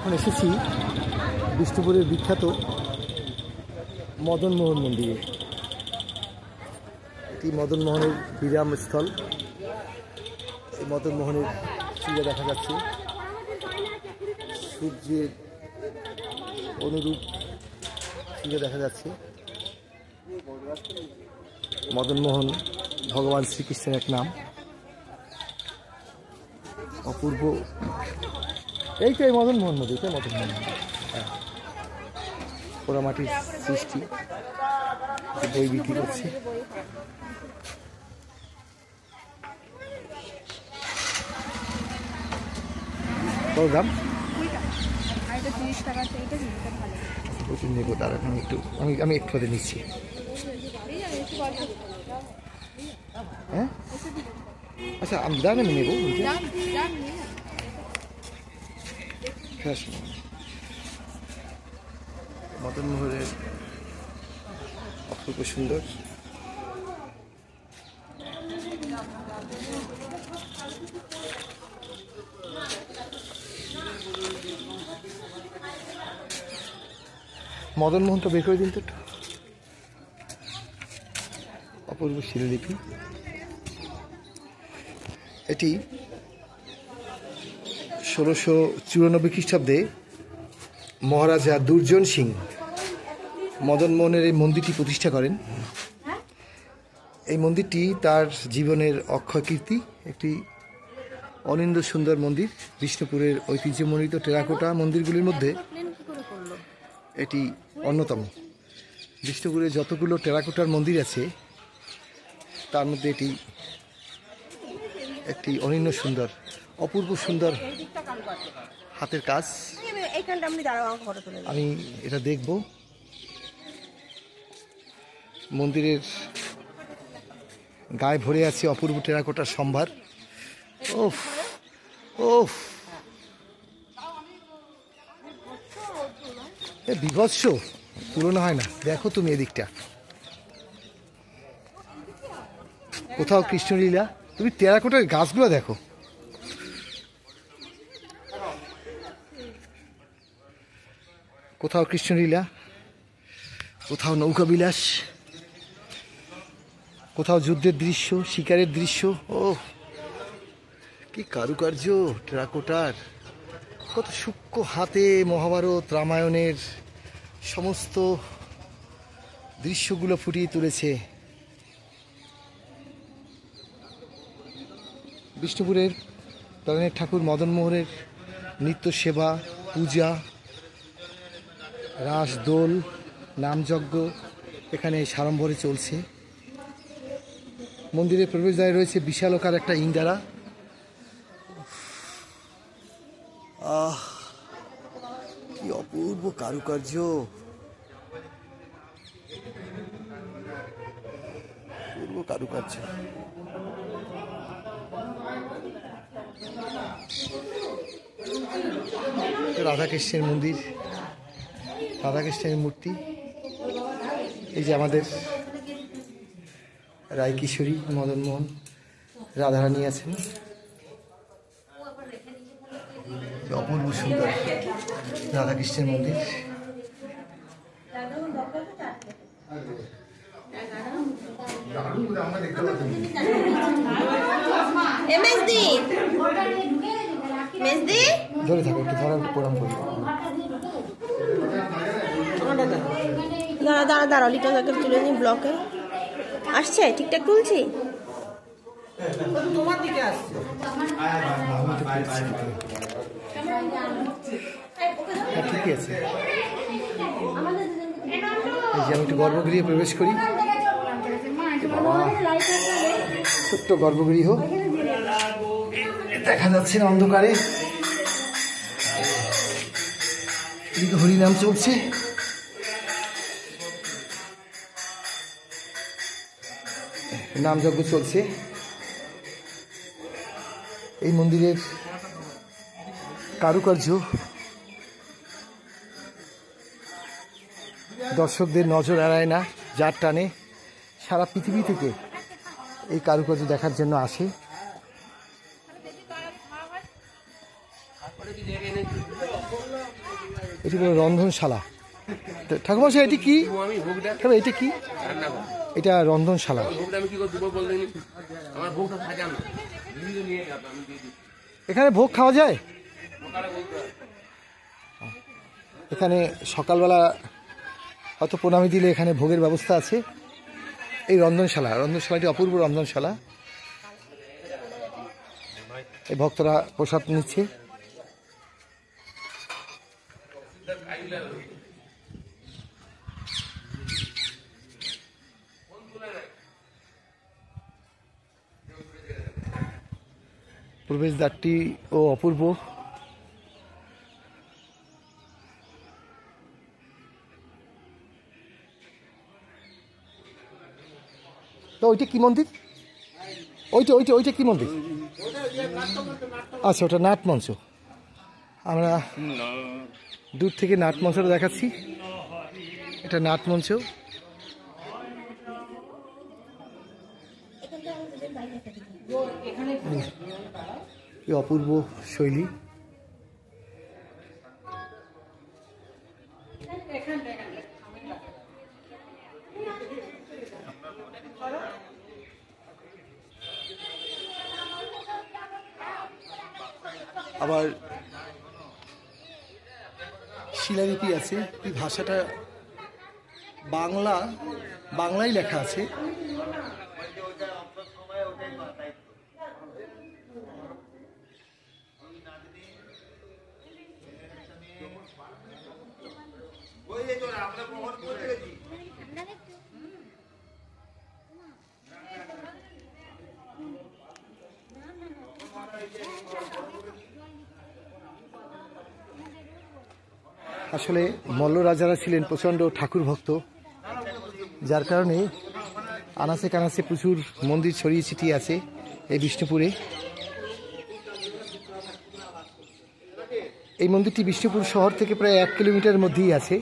এখন এসেছি বিষ্ণুপুরের বিখ্যাত মদনমোহন মন্দিরে। এটি মদনমোহনের বিরামস্থল। এই মদনমোহনের চিড়া দেখা যাচ্ছে, সূর্যের অনুরূপ চিড়া দেখা যাচ্ছে। মদনমোহন ভগবান শ্রীকৃষ্ণের এক নাম। অপূর্ব, এই তো এই মদনমোহন নদী, এটা মদনমোহন নদী। হ্যাঁ, পোড়ামাটির সৃষ্টি, বই বিক্রি করছে। কত দাম? প্রচুর নেবো, তার এখন একটু আমি একটু করে নিচ্ছি। হ্যাঁ আচ্ছা, আমি দাম আমি নেবো। মদনমোহনের অপূর্ব সুন্দর। মদনমোহনটা বের করে দিন তো। অপূর্ব শিলালিপি। এটি 1694 খ্রিস্টাব্দে মহারাজা দুর্জন সিং মদনমোহনের এই মন্দিরটি প্রতিষ্ঠা করেন। এই মন্দিরটি তার জীবনের অক্ষয় কীর্তি, একটি অনিন্দ্য সুন্দর মন্দির। বিষ্ণুপুরের ঐতিহ্যমণ্ডিত টেরাকোটা মন্দিরগুলির মধ্যে এটি অন্যতম। বিষ্ণুপুরে যতগুলো টেরাকোটার মন্দির আছে তার মধ্যে এটি একটি অনন্য সুন্দর, অপূর্ব সুন্দর হাতের কাজ। আমি এটা দেখব। মন্দিরের গায়ে ভরে আছে অপূর্ব টেরাকোটার সম্ভার। ওফ ওফ, বিভৎস, তুলনা হয় না। দেখো তুমি এদিকটা, কোথাও কৃষ্ণলীলা। তুমি টেরাকোটার গাছগুলো দেখো, কোথাও কৃষ্ণলীলা, কোথাও নৌকা বিলাস, কোথাও যুদ্ধের দৃশ্য, শিকারের দৃশ্য। ও কি কারুকার্য টেরাকোটার! কত সূক্ষ্ম হাতে মহাভারত রামায়ণের সমস্ত দৃশ্যগুলো ফুটিয়ে তুলেছে। বিষ্ণুপুরের প্রাণের ঠাকুর মদনমোহনের নিত্য সেবা, পূজা, রাস, দোল, নামযজ্ঞ এখানে সাড়ম্বরে চলছে। মন্দিরের প্রবেশদ্বারে রয়েছে বিশালকার একটা ইন্দারা। আহ, কি অপূর্ব কারুকার্য! অপূর্ব কারুকার্য। রাধাকৃষ্ণের মন্দির, রাধাকৃষ্ণের মূর্তি। এই যে আমাদের রায় কিশোরী মদনমোহন, রাধারানী আছেন। অপূর্ব সুন্দর রাধাকৃষ্ণের মন্দির। ধরে থাকো, একটু ধরো, একটু প্রণাম করি। দাঁড়া লিটা তুলে নি। ব্লকে আসছে, ঠিকঠাক তুলছি। তোমার দিকে আসছে। হ্যাঁ, ঠিকই আছে। এই যে আমি একটু গর্ভগৃহে প্রবেশ করি। ছোট্ট গর্ভগৃহ, দেখা যাচ্ছে না অন্ধকারে। এদিকে হরিনাম চলছে। নামযজ্ঞ চলছে। এই মন্দিরের কারুকার্য দর্শকদের নজর এড়ায় না, যার টানে সারা পৃথিবী থেকে এই কারুকার্য দেখার জন্য আসে। এটি কোনো রন্ধনশালা। তো ঠাকুরমশাই এটি কি? ঠাকুর এটা কি? এটা রন্ধনশালা। এখানে ভোগ খাওয়া যায়? এখানে সকালবেলা হয়তো প্রণামী দিলে এখানে ভোগের ব্যবস্থা আছে। এই রন্ধনশালাটি অপূর্ব রন্ধনশালা। এই ভক্তরা প্রসাদ নিচ্ছে। প্রবেশদ্বারটি ও অপূর্ব। তো ওইটা কি মন্দির? ওইটা কি মন্দির? আচ্ছা, ওটা নাটমঞ্চ। আমরা দূর থেকে নাটমঞ্চটা দেখাচ্ছি। এটা নাটমঞ্চ। কি অপূর্ব শৈলী। আবার শিলালিপি আছে। এই ভাষাটা বাংলায় লেখা আছে। আসলে মল্ল রাজারা ছিলেন প্রচণ্ড ঠাকুর ভক্ত, যার কারণে আনাচে কানাচে প্রচুর মন্দির ছড়িয়ে ছিটিয়ে আছে এই বিষ্ণুপুরে। এই মন্দিরটি বিষ্ণুপুর শহর থেকে প্রায় 1 কিলোমিটার মধ্যেই আছে।